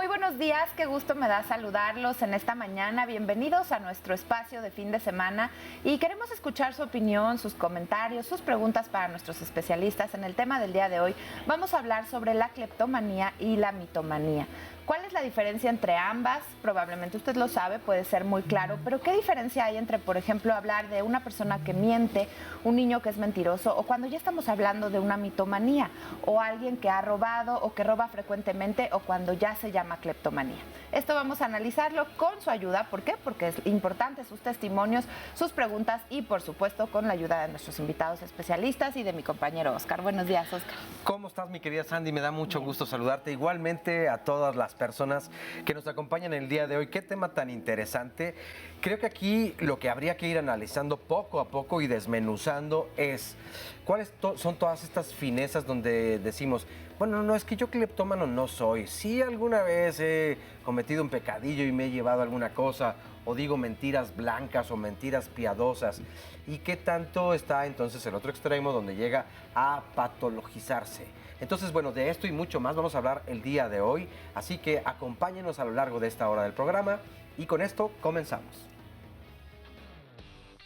buenos días, qué gusto me da saludarlos en esta mañana. Bienvenidos a nuestro espacio de fin de semana y queremos escuchar su opinión, sus comentarios, sus preguntas para nuestros especialistas. En el tema del día de hoy vamos a hablar sobre la cleptomanía y la mitomanía. ¿Cuál es la diferencia entre ambas? Probablemente usted lo sabe, puede ser muy claro, pero ¿qué diferencia hay entre, por ejemplo, hablar de una persona que miente, un niño que es mentiroso, o cuando ya estamos hablando de una mitomanía, o alguien que ha robado o que roba frecuentemente, o cuando ya se llama cleptomanía? Esto vamos a analizarlo con su ayuda. ¿Por qué? Porque es importante sus testimonios, sus preguntas y, por supuesto, con la ayuda de nuestros invitados especialistas y de mi compañero Oscar. Buenos días, Oscar. ¿Cómo estás, mi querida Sandy? Me da mucho gusto saludarte. Igualmente a todas las personas que nos acompañan el día de hoy. Qué tema tan interesante. Creo que aquí lo que habría que ir analizando poco a poco y desmenuzando es cuáles son todas estas finezas donde decimos, bueno, no, es que yo cleptómano no soy. Sí, alguna vez he cometido un pecadillo y me he llevado alguna cosa, o digo mentiras blancas o mentiras piadosas. ¿Y qué tanto está entonces el otro extremo donde llega a patologizarse? Entonces, bueno, de esto y mucho más vamos a hablar el día de hoy, así que acompáñenos a lo largo de esta hora del programa y con esto comenzamos.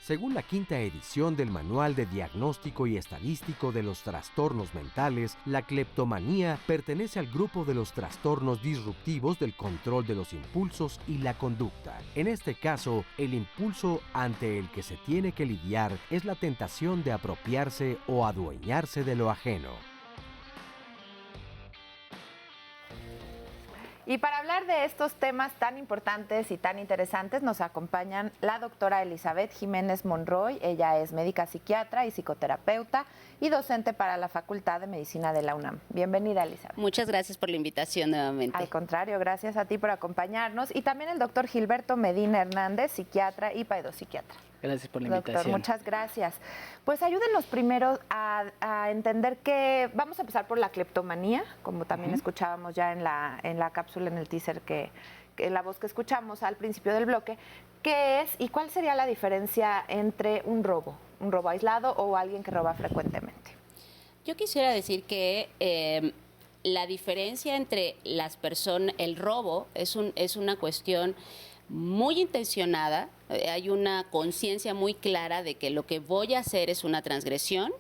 Según la quinta edición del Manual de Diagnóstico y Estadístico de los Trastornos Mentales, la cleptomanía pertenece al grupo de los trastornos disruptivos del control de los impulsos y la conducta. En este caso, el impulso ante el que se tiene que lidiar es la tentación de apropiarse o adueñarse de lo ajeno. Y para hablar de estos temas tan importantes y tan interesantes nos acompañan la doctora Elizabeth Jiménez Monroy. Ella es médica psiquiatra y psicoterapeuta y docente para la Facultad de Medicina de la UNAM. Bienvenida, Elizabeth. Muchas gracias por la invitación nuevamente. Al contrario, gracias a ti por acompañarnos. Y también el doctor Gilberto Medina Hernández, psiquiatra y pedopsiquiatra. Gracias por la invitación. Doctor, muchas gracias. Pues ayúdenos primero a entender que vamos a empezar por la cleptomanía, como también escuchábamos ya en la cápsula, en el teaser, que la voz que escuchamos al principio del bloque. ¿Qué es y cuál sería la diferencia entre un robo aislado o alguien que roba frecuentemente? Yo quisiera decir que la diferencia entre las personas, el robo es una cuestión muy intencionada. Hay una conciencia muy clara de que lo que voy a hacer es una transgresión.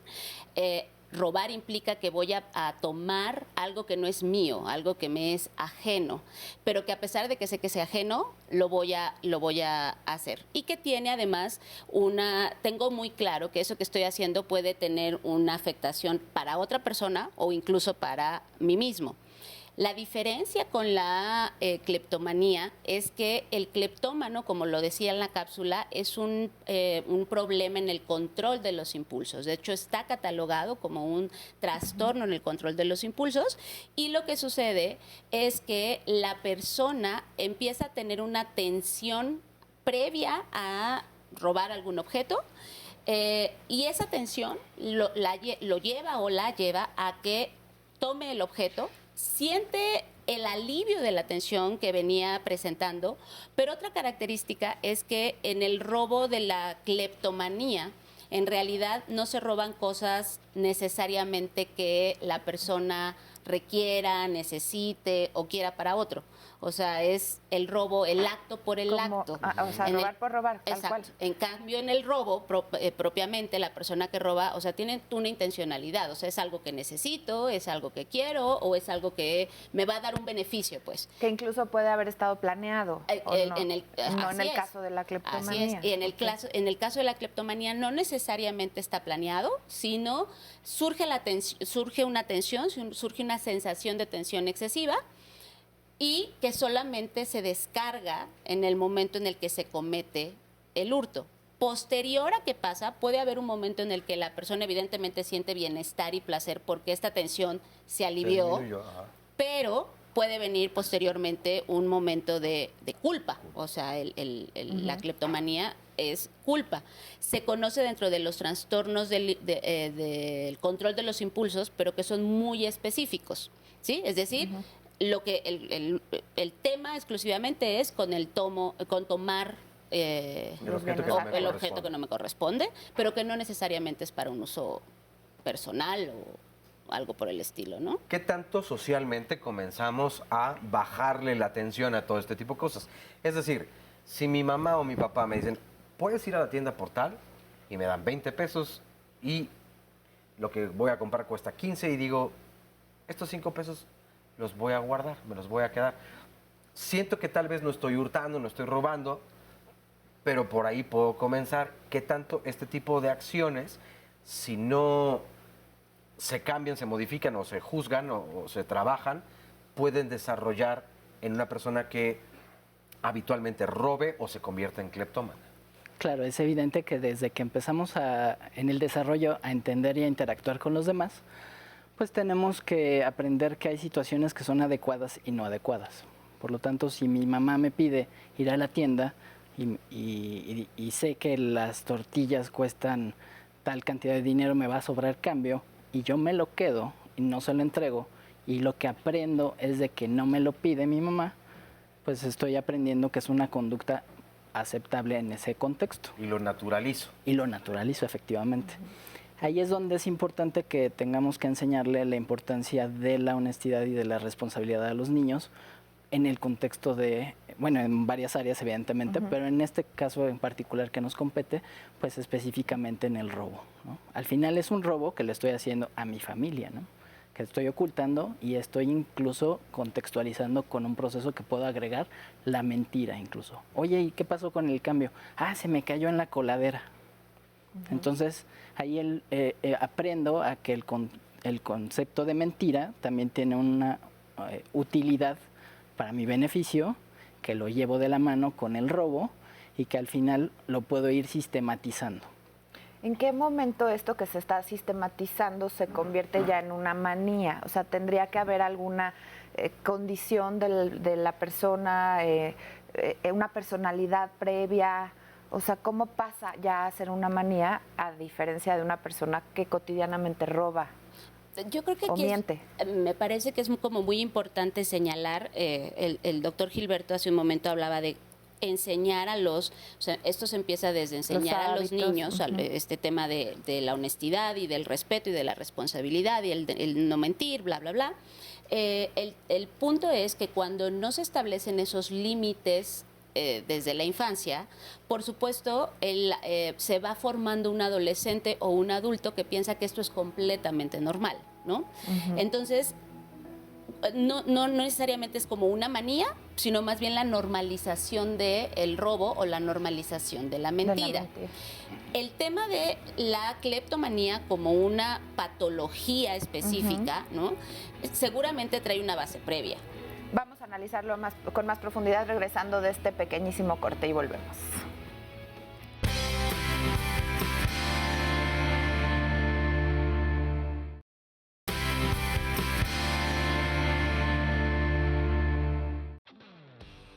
Robar implica que voy a tomar algo que no es mío, algo que me es ajeno, pero que a pesar de que sé que sea ajeno, lo voy a hacer. Y que tiene además tengo muy claro que eso que estoy haciendo puede tener una afectación para otra persona o incluso para mí mismo. La diferencia con la cleptomanía es que el cleptómano, como lo decía en la cápsula, es un problema en el control de los impulsos. De hecho, está catalogado como un trastorno en el control de los impulsos, y lo que sucede es que la persona empieza a tener una tensión previa a robar algún objeto, y esa tensión lo lleva o la lleva a que tome el objeto, siente el alivio de la tensión que venía presentando, pero otra característica es que en el robo de la cleptomanía, en realidad no se roban cosas necesariamente que la persona requiera, necesite o quiera para otro. O sea, es el robo, el acto por el acto. O sea, robar por robar, tal exacto. cual. En cambio, en el robo, propiamente, la persona que roba, o sea, tiene una intencionalidad. O sea, es algo que necesito, es algo que quiero, o es algo que me va a dar un beneficio, pues. Que incluso puede haber estado planeado, ¿o no? En el caso de la cleptomanía. Así es. Y en el caso de la cleptomanía no necesariamente está planeado, sino surge una tensión, surge una sensación de tensión excesiva, y que solamente se descarga en el momento en el que se comete el hurto. Posterior a que pasa, puede haber un momento en el que la persona evidentemente siente bienestar y placer porque esta tensión se alivió, pero puede venir posteriormente un momento de culpa. O sea, la cleptomanía es culpa. Se conoce dentro de los trastornos del control de los impulsos, pero que son muy específicos, ¿sí? Es decir, lo que el tema exclusivamente es con tomar el objeto que no me corresponde, pero que no necesariamente es para un uso personal algo por el estilo, ¿no? ¿Qué tanto socialmente comenzamos a bajarle la atención a todo este tipo de cosas? Es decir, si mi mamá o mi papá me dicen, ¿puedes ir a la tienda por tal? Y me dan 20 pesos y lo que voy a comprar cuesta 15 y digo, estos 5 pesos los voy a guardar, me los voy a quedar. Siento que tal vez no estoy hurtando, no estoy robando, pero por ahí puedo comenzar. ¿Qué tanto este tipo de acciones, si no se cambian, se modifican o se juzgan o se trabajan, pueden desarrollar en una persona que habitualmente robe o se convierta en cleptómana? Claro, es evidente que desde que empezamos en el desarrollo a entender y a interactuar con los demás, pues tenemos que aprender que hay situaciones que son adecuadas y no adecuadas. Por lo tanto, si mi mamá me pide ir a la tienda y sé que las tortillas cuestan tal cantidad de dinero, me va a sobrar cambio y yo me lo quedo y no se lo entrego y lo que aprendo es de que no me lo pide mi mamá, pues estoy aprendiendo que es una conducta aceptable en ese contexto. Y lo naturalizo. Y lo naturalizo, efectivamente. Ahí es donde es importante que tengamos que enseñarle la importancia de la honestidad y de la responsabilidad a los niños en el contexto de, bueno, en varias áreas evidentemente, pero en este caso en particular que nos compete, pues específicamente en el robo, ¿no? Al final es un robo que le estoy haciendo a mi familia, ¿no? Que estoy ocultando y estoy incluso contextualizando con un proceso que puedo agregar la mentira incluso. Oye, ¿y qué pasó con el cambio? Ah, se me cayó en la coladera. Entonces, ahí aprendo a que el concepto de mentira también tiene una utilidad para mi beneficio, que lo llevo de la mano con el robo y que al final lo puedo ir sistematizando. ¿En qué momento esto que se está sistematizando se convierte ya en una manía? O sea, ¿tendría que haber alguna condición de la persona, una personalidad previa? O sea, ¿cómo pasa ya a ser una manía a diferencia de una persona que cotidianamente roba? Yo creo que aquí me parece que es como muy importante señalar, el doctor Gilberto hace un momento hablaba de enseñar o sea, esto se empieza desde enseñar a los niños este tema de la honestidad y del respeto y de la responsabilidad y el no mentir, bla, bla, bla. El punto es que cuando no se establecen esos límites desde la infancia, por supuesto, se va formando un adolescente o un adulto que piensa que esto es completamente normal, ¿no? Entonces, no necesariamente es como una manía, sino más bien la normalización del robo o la normalización de la mentira. El tema de la cleptomanía como una patología específica, ¿no? Seguramente trae una base previa. Vamos a analizarlo con más profundidad regresando de este pequeñísimo corte y volvemos.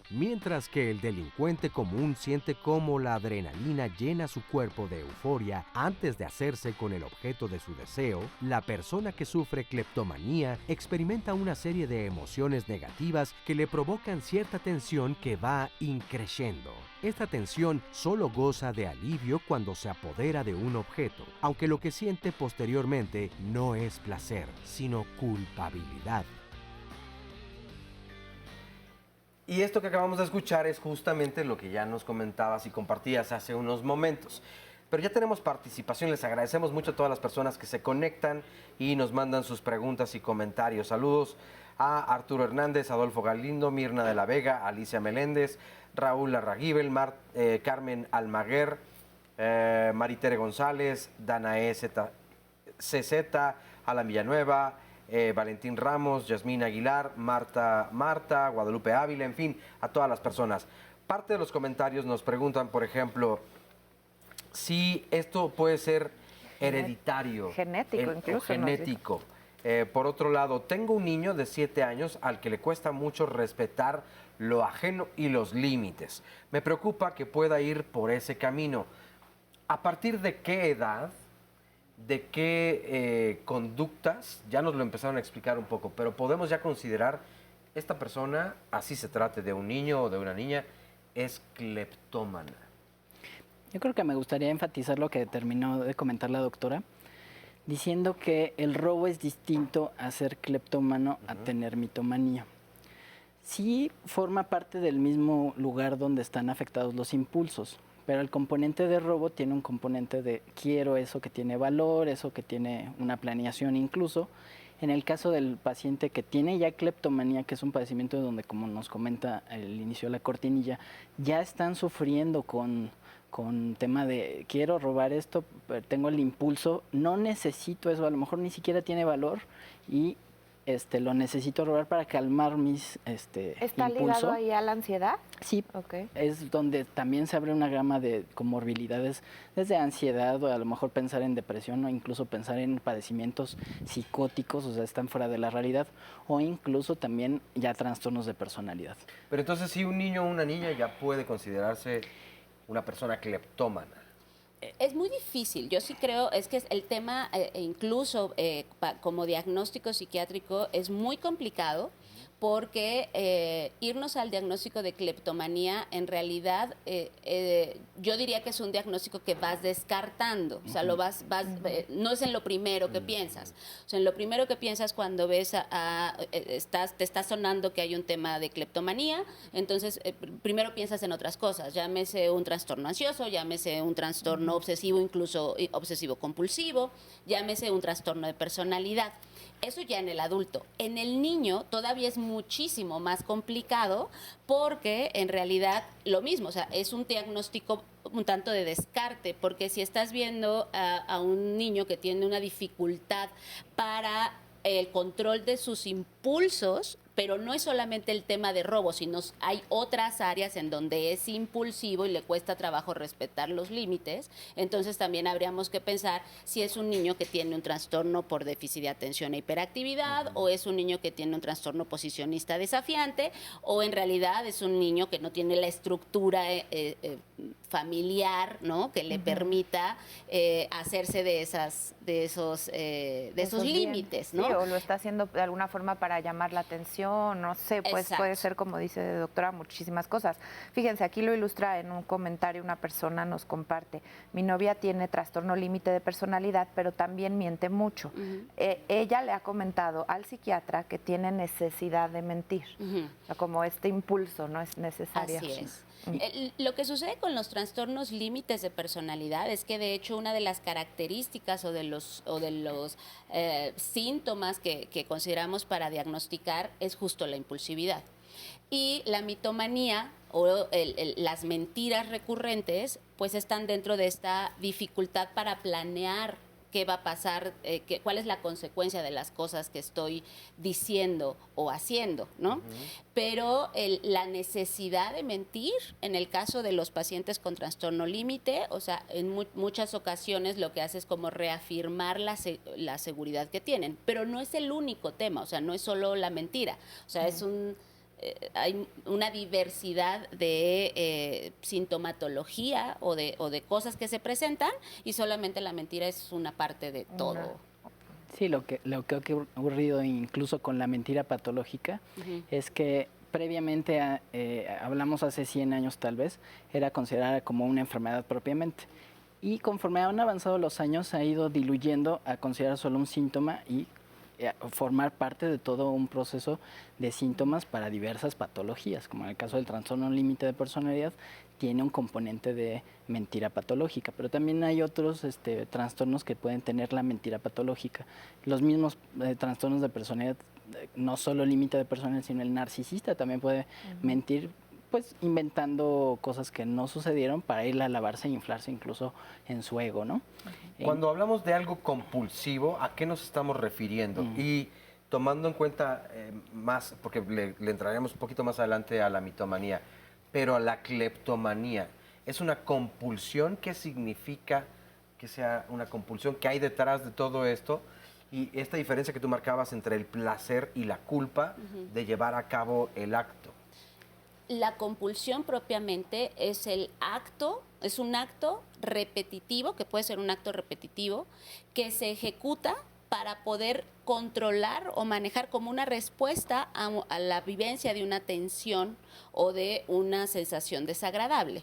Mientras que el delincuente común siente cómo la adrenalina llena su cuerpo de euforia antes de hacerse con el objeto de su deseo, la persona que sufre cleptomanía experimenta una serie de emociones negativas que le provocan cierta tensión que va increciendo. Esta tensión solo goza de alivio cuando se apodera de un objeto, aunque lo que siente posteriormente no es placer, sino culpabilidad. Y esto que acabamos de escuchar es justamente lo que ya nos comentabas y compartías hace unos momentos. Pero ya tenemos participación, les agradecemos mucho a todas las personas que se conectan y nos mandan sus preguntas y comentarios. Saludos a Arturo Hernández, Adolfo Galindo, Mirna de la Vega, Alicia Meléndez, Raúl Larraguibel, Carmen Almaguer, Maritere González, Danae CZ, Alan Villanueva, Valentín Ramos, Yasmín Aguilar, Marta, Guadalupe Ávila, en fin, a todas las personas. Parte de los comentarios nos preguntan, por ejemplo, si esto puede ser hereditario. Genético, incluso. Genético. Por otro lado, tengo un niño de 7 años al que le cuesta mucho respetar lo ajeno y los límites. Me preocupa que pueda ir por ese camino. ¿A partir de qué edad? ¿De qué conductas? Ya nos lo empezaron a explicar un poco, pero podemos ya considerar esta persona, así se trate de un niño o de una niña, es cleptómana. Yo creo que me gustaría enfatizar lo que terminó de comentar la doctora. diciendo que el robo es distinto a ser cleptómano a tener mitomanía. Sí forma parte del mismo lugar donde están afectados los impulsos, pero el componente de robo tiene un componente de quiero eso que tiene valor, eso que tiene una planeación incluso. En el caso del paciente que tiene ya cleptomanía, que es un padecimiento donde, como nos comenta el inicio de la cortinilla, ya están sufriendo con tema de quiero robar esto, tengo el impulso, no necesito eso, a lo mejor ni siquiera tiene valor y lo necesito robar para calmar mis ¿Está impulso. ligado ahí a la ansiedad? Sí, Okay. es donde también se abre una gama de comorbilidades, desde ansiedad o a lo mejor pensar en depresión o incluso pensar en padecimientos psicóticos, o sea, están fuera de la realidad, o incluso también ya trastornos de personalidad. Pero entonces, si un niño o una niña ya puede considerarse una persona cleptómana. Es muy difícil, yo sí creo, es que el tema incluso como diagnóstico psiquiátrico es muy complicado porque irnos al diagnóstico de cleptomanía en realidad yo diría que es un diagnóstico que vas descartando, o sea, no es en lo primero que piensas, o sea, en lo primero que piensas cuando ves te está sonando que hay un tema de cleptomanía, entonces primero piensas en otras cosas, llámese un trastorno ansioso, llámese un trastorno obsesivo, incluso obsesivo compulsivo, llámese un trastorno de personalidad. Eso ya en el adulto. En el niño todavía es muchísimo más complicado porque en realidad lo mismo, o sea, es un diagnóstico un tanto de descarte, porque si estás viendo a un niño que tiene una dificultad para el control de sus impulsos, pero no es solamente el tema de robo, sino hay otras áreas en donde es impulsivo y le cuesta trabajo respetar los límites, entonces también habríamos que pensar si es un niño que tiene un trastorno por déficit de atención e hiperactividad, o es un niño que tiene un trastorno posicionista desafiante, o en realidad es un niño que no tiene la estructura familiar, ¿no?, que le permita hacerse de esos límites, ¿no? Sí, o lo está haciendo de alguna forma para llamar la atención, no sé, pues Exacto. puede ser, como dice doctora, muchísimas cosas. Fíjense, aquí lo ilustra en un comentario, una persona nos comparte, mi novia tiene trastorno límite de personalidad, pero también miente mucho. Ella le ha comentado al psiquiatra que tiene necesidad de mentir, o sea, como este impulso no es necesario. Así es. Lo que sucede con los trastornos límites de personalidad es que de hecho una de las características o de los síntomas que consideramos para diagnosticar es justo la impulsividad. Y la mitomanía o las mentiras recurrentes pues están dentro de esta dificultad para planear qué va a pasar, cuál es la consecuencia de las cosas que estoy diciendo o haciendo, ¿no? Pero la necesidad de mentir, en el caso de los pacientes con trastorno límite, o sea, en muchas ocasiones lo que hace es como reafirmar la seguridad que tienen, pero no es el único tema, o sea, no es solo la mentira, o sea, hay una diversidad de sintomatología o de cosas que se presentan y solamente la mentira es una parte de todo. Sí, lo que ha ocurrido incluso con la mentira patológica es que previamente, hablamos hace 100 años tal vez, era considerada como una enfermedad propiamente. Y conforme han avanzado los años, se ha ido diluyendo a considerar solo un síntoma y formar parte de todo un proceso de síntomas para diversas patologías, como en el caso del trastorno límite de personalidad, tiene un componente de mentira patológica, pero también hay otros trastornos que pueden tener la mentira patológica. Los mismos trastornos de personalidad, no solo límite de personalidad, sino el narcisista también puede mentir, pues inventando cosas que no sucedieron para ir a alabarse e inflarse incluso en su ego, ¿no? Cuando hablamos de algo compulsivo, ¿a qué nos estamos refiriendo? Y tomando en cuenta más, porque le entraremos un poquito más adelante a la mitomanía, pero a la cleptomanía, ¿es una compulsión? ¿Qué significa que sea una compulsión? ¿Qué hay detrás de todo esto? Y esta diferencia que tú marcabas entre el placer y la culpa de llevar a cabo el acto. La compulsión propiamente es un acto repetitivo, que puede ser un acto repetitivo, que se ejecuta para poder controlar o manejar como una respuesta a la vivencia de una tensión o de una sensación desagradable.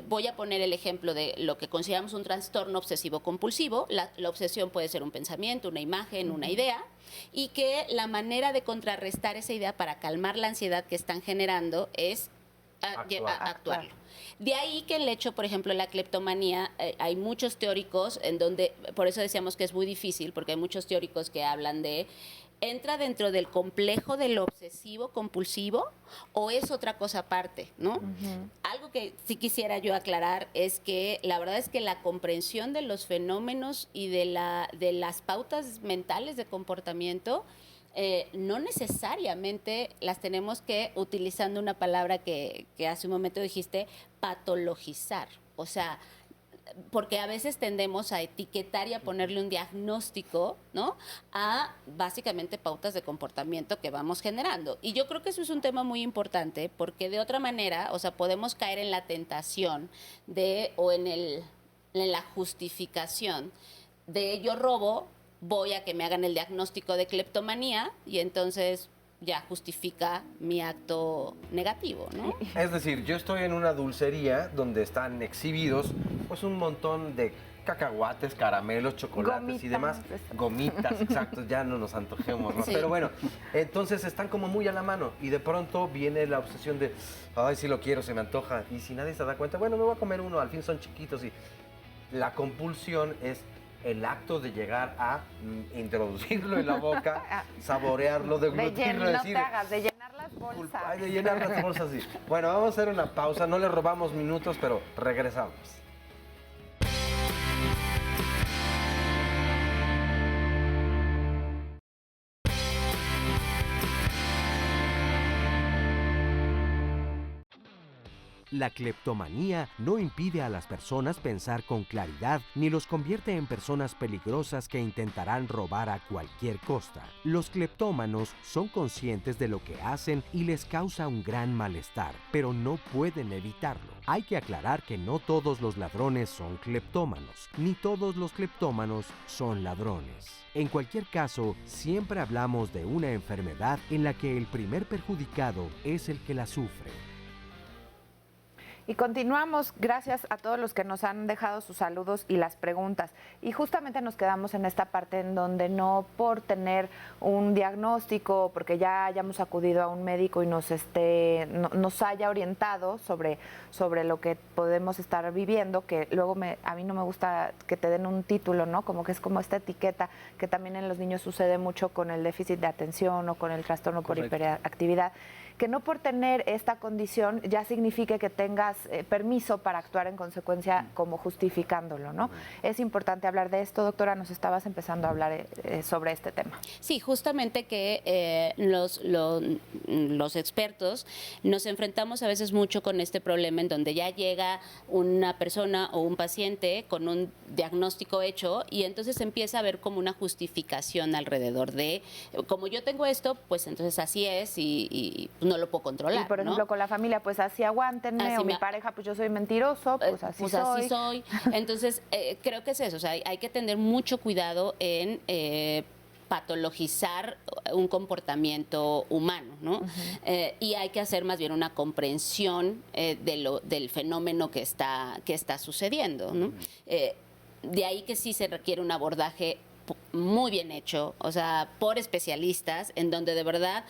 Voy a poner el ejemplo de lo que consideramos un trastorno obsesivo-compulsivo. La obsesión puede ser un pensamiento, una imagen, una idea, y que la manera de contrarrestar esa idea para calmar la ansiedad que están generando es actuarlo. De ahí que el hecho, por ejemplo, la cleptomanía, hay muchos teóricos en donde, por eso decíamos que es muy difícil, porque hay muchos teóricos que hablan de, ¿entra dentro del complejo del obsesivo compulsivo o es otra cosa aparte, ¿no? Algo que sí quisiera yo aclarar es que la verdad es que la comprensión de los fenómenos y de las pautas mentales de comportamiento no necesariamente las tenemos que, utilizando una palabra que hace un momento dijiste, patologizar. O sea, porque a veces tendemos a etiquetar y a ponerle un diagnóstico, ¿no?, a básicamente pautas de comportamiento que vamos generando. Y yo creo que eso es un tema muy importante, porque de otra manera, o sea, podemos caer en la tentación o en la justificación de yo robo, voy a que me hagan el diagnóstico de cleptomanía y entonces ya justifica mi acto negativo, ¿no? Es decir, yo estoy en una dulcería donde están exhibidos pues un montón de cacahuates, caramelos, chocolates Gomitas. y demás. Gomitas, exacto, ya no nos antojemos, ¿no? Sí. Pero bueno, entonces están como muy a la mano y de pronto viene la obsesión de, ay, sí lo quiero, se me antoja. Y si nadie se da cuenta, bueno, me voy a comer uno, al fin son chiquitos. Y la compulsión es el acto de llegar a introducirlo en la boca, saborearlo, deglutirlo, No decir... te hagas, de llenar las bolsas. Ay, de llenar las bolsas, sí. Bueno, vamos a hacer una pausa, no le robamos minutos, pero regresamos. La cleptomanía no impide a las personas pensar con claridad ni los convierte en personas peligrosas que intentarán robar a cualquier costa. Los cleptómanos son conscientes de lo que hacen y les causa un gran malestar, pero no pueden evitarlo. Hay que aclarar que no todos los ladrones son cleptómanos, ni todos los cleptómanos son ladrones. En cualquier caso, siempre hablamos de una enfermedad en la que el primer perjudicado es el que la sufre. Y continuamos, gracias a todos los que nos han dejado sus saludos y las preguntas. Y justamente nos quedamos en esta parte en donde no por tener un diagnóstico, porque ya hayamos acudido a un médico y nos haya orientado sobre lo que podemos estar viviendo, que luego a mí no me gusta que te den un título, ¿no? Como que es como esta etiqueta que también en los niños sucede mucho con el déficit de atención o con el trastorno por hiperactividad. Que no por tener esta condición ya signifique que tengas permiso para actuar en consecuencia como justificándolo, ¿no? Es importante hablar de esto, doctora, nos estabas empezando a hablar sobre este tema. Sí, justamente que los expertos nos enfrentamos a veces mucho con este problema en donde ya llega una persona o un paciente con un diagnóstico hecho y entonces empieza a ver como una justificación alrededor de, como yo tengo esto, pues entonces así es y no lo puedo controlar. Y por ejemplo, ¿no? con la familia, pues así aguántenme, Así o mi pareja, pues yo soy mentiroso, pues así soy. Así soy. Entonces, creo que es eso, o sea, hay que tener mucho cuidado en patologizar un comportamiento humano, ¿no? Y hay que hacer más bien una comprensión del fenómeno que está sucediendo, ¿no? De ahí que sí se requiere un abordaje muy bien hecho, o sea, por especialistas, en donde de verdad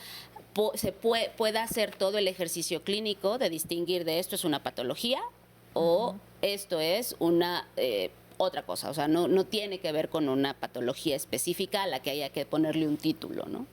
se pueda hacer todo el ejercicio clínico de distinguir de esto es una patología o esto es una otra cosa, o sea, no tiene que ver con una patología específica a la que haya que ponerle un título, ¿no?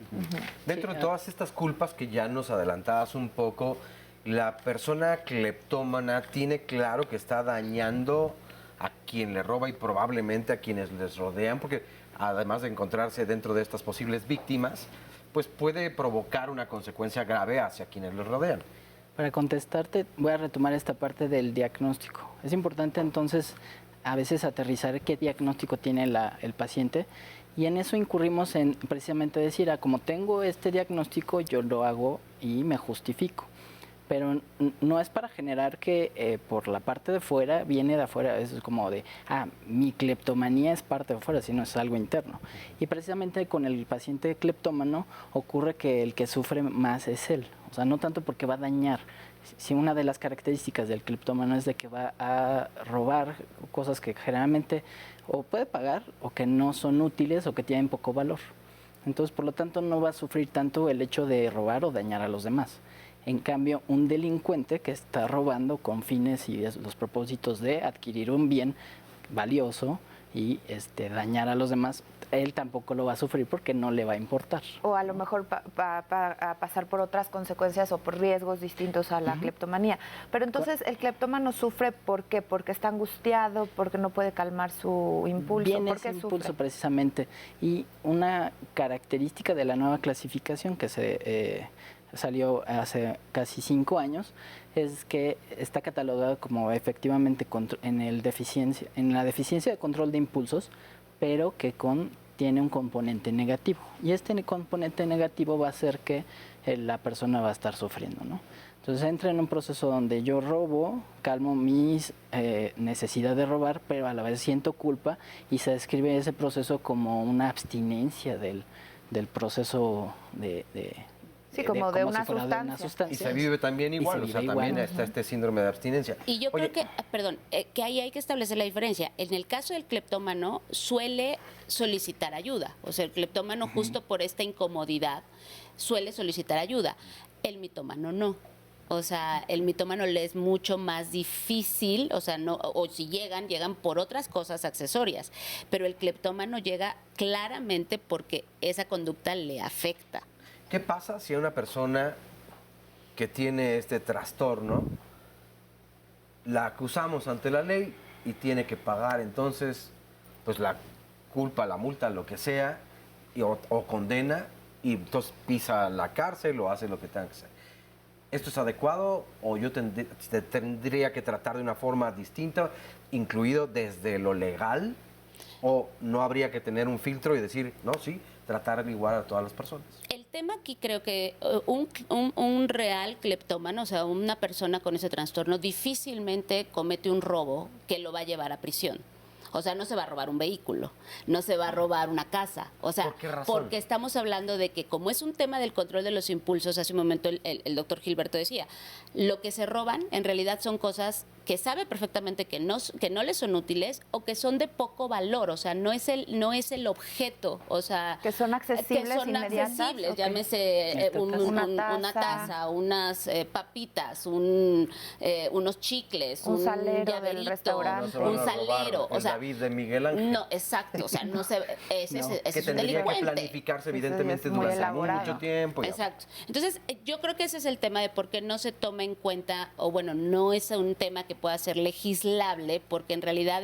Dentro de todas estas culpas que ya nos adelantabas un poco, la persona cleptómana tiene claro que está dañando a quien le roba y probablemente a quienes les rodean, porque además de encontrarse dentro de estas posibles víctimas, pues puede provocar una consecuencia grave hacia quienes les rodean. Para contestarte, voy a retomar esta parte del diagnóstico. Es importante entonces a veces aterrizar qué diagnóstico tiene el paciente y en eso incurrimos en precisamente decir, como tengo este diagnóstico, yo lo hago y me justifico. pero no es para generar que por la parte de fuera, viene de afuera, es como de, mi cleptomanía es parte de afuera, sino es algo interno. Y precisamente con el paciente cleptómano ocurre que el que sufre más es él, o sea, no tanto porque va a dañar. Si una de las características del cleptómano es de que va a robar cosas que generalmente o puede pagar o que no son útiles o que tienen poco valor. Entonces, por lo tanto, no va a sufrir tanto el hecho de robar o dañar a los demás. En cambio, un delincuente que está robando con fines y los propósitos de adquirir un bien valioso y dañar a los demás, él tampoco lo va a sufrir porque no le va a importar. O a lo mejor va a pasar por otras consecuencias o por riesgos distintos a la cleptomanía. Pero entonces, ¿el cleptómano sufre por qué? ¿Porque está angustiado? ¿Porque no puede calmar su impulso? Viene ¿Por qué ese sufre? impulso precisamente. Y una característica de la nueva clasificación que se salió hace casi 5 años es que está catalogado como efectivamente en la deficiencia de control de impulsos, pero que tiene un componente negativo. Y este componente negativo va a hacer que la persona va a estar sufriendo, ¿no? Entonces entra en un proceso donde yo robo, calmo mis necesidad de robar, pero a la vez siento culpa y se describe ese proceso como una abstinencia del proceso Sí, como de una si fuera sustancia. Y se vive también igual, o sea, también igual. está este síndrome de abstinencia. Y yo creo que, perdón, que ahí hay que establecer la diferencia. En el caso del cleptómano suele solicitar ayuda, o sea, el cleptómano justo por esta incomodidad suele solicitar ayuda. El mitómano no. O sea, el mitómano le es mucho más difícil, o sea, no, o si llegan por otras cosas accesorias, pero el cleptómano llega claramente porque esa conducta le afecta. ¿Qué pasa si a una persona que tiene este trastorno la acusamos ante la ley y tiene que pagar entonces pues la culpa, la multa, lo que sea, o condena, y entonces pisa la cárcel o hace lo que tenga que hacer? ¿Esto es adecuado o yo tendría que tratar de una forma distinta, incluido desde lo legal? ¿O no habría que tener un filtro y decir, no, sí, tratar igual a todas las personas? El tema aquí creo que un real cleptómano, o sea, una persona con ese trastorno difícilmente comete un robo que lo va a llevar a prisión. O sea, no se va a robar un vehículo, no se va a robar una casa. O sea, ¿por qué razón? porque estamos hablando de que como es un tema del control de los impulsos, hace un momento el doctor Gilberto decía, lo que se roban en realidad son cosas que sabe perfectamente que no les son útiles o que son de poco valor, o sea, no es el objeto, o sea, que son accesibles, inmediatas, accesibles, okay. Llámese una taza, unas papitas, unos chicles, un salero llaverito, del restaurante, no un salero, o sea, David de Miguel Ángel. no, exacto, o sea, no se ese que es un tendría que delincuente. planificarse evidentemente es muy durante elaborado. mucho tiempo. Exacto. Entonces, yo creo que ese es el tema de por qué no se toma en cuenta, o bueno, no es un tema que pueda ser legislable, porque en realidad,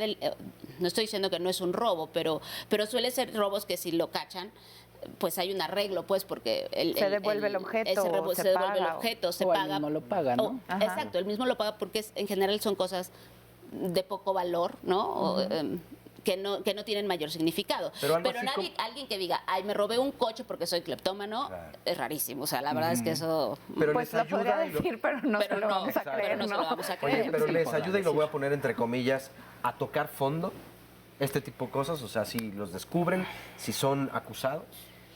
no estoy diciendo que no es un robo, pero suele ser robos que si lo cachan, pues hay un arreglo, pues, porque se devuelve el objeto, se devuelve el objeto, se paga. El mismo lo paga, ¿no? Exacto, el mismo lo paga porque en general son cosas de poco valor, ¿no? Que no tienen mayor significado. Pero alguien que diga, ay, me robé un coche porque soy cleptómano, claro, es rarísimo. O sea, la verdad es que eso... Pero pues les lo podría decir, pero no se lo vamos a creer, pero no se lo vamos a creer. Oye, pero les ayuda, y lo voy a poner entre comillas, a tocar fondo este tipo de cosas, o sea, si los descubren, si son acusados.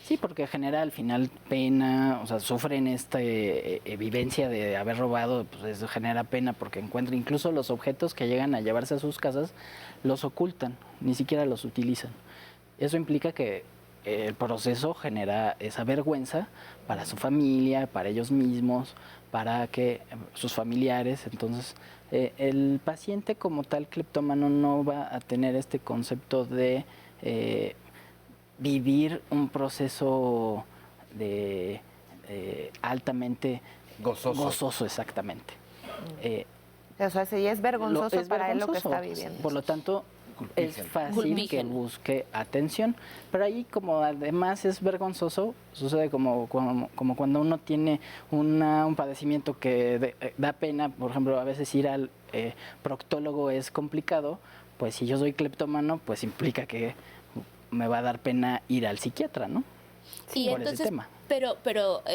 Sí, porque genera al final pena, o sea, sufren esta vivencia de haber robado, pues eso genera pena porque encuentran incluso los objetos que llegan a llevarse a sus casas, los ocultan, ni siquiera los utilizan. Eso implica que el proceso genera esa vergüenza para su familia, para ellos mismos, para que sus familiares. Entonces, el paciente como tal cleptómano no va a tener este concepto de vivir un proceso de altamente gozoso, exactamente. O sea, sí es vergonzoso para él lo que está viviendo. Por lo tanto, es fácil que busque atención, pero ahí como además es vergonzoso, sucede como cuando uno tiene un padecimiento que da pena, por ejemplo, a veces ir al proctólogo es complicado, pues si yo soy cleptómano, pues implica que me va a dar pena ir al psiquiatra, ¿no? Sí, por entonces, ese tema. Pero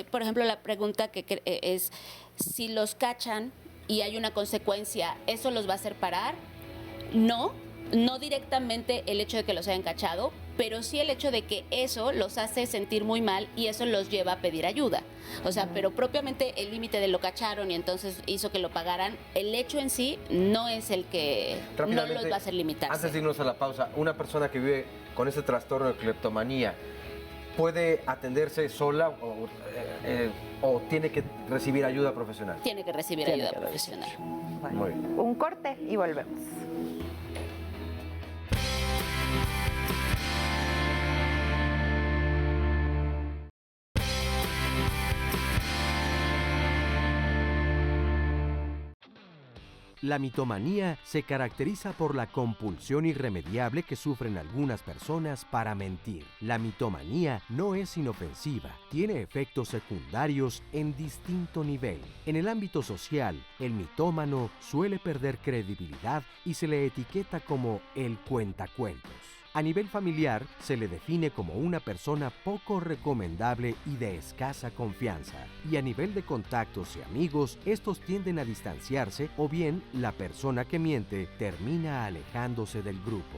por ejemplo, la pregunta que es, Si los cachan y hay una consecuencia, ¿eso los va a hacer parar? No directamente el hecho de que los hayan cachado, pero sí el hecho de que eso los hace sentir muy mal y eso los lleva a pedir ayuda. O sea, pero propiamente el límite de lo cacharon y entonces hizo que lo pagaran, el hecho en sí no es el que no los va a hacer limitarse. Antes de irnos a la pausa, una persona que vive con ese trastorno de cleptomanía, ¿puede atenderse sola o tiene que recibir ayuda profesional? Tiene que recibir ayuda profesional. Bueno, Muy bien. un corte y volvemos. La mitomanía se caracteriza por la compulsión irremediable que sufren algunas personas para mentir. La mitomanía no es inofensiva, tiene efectos secundarios en distinto nivel. En el ámbito social, el mitómano suele perder credibilidad y se le etiqueta como el cuentacuentos. A nivel familiar, se le define como una persona poco recomendable y de escasa confianza. Y a nivel de contactos y amigos, estos tienden a distanciarse o bien la persona que miente termina alejándose del grupo.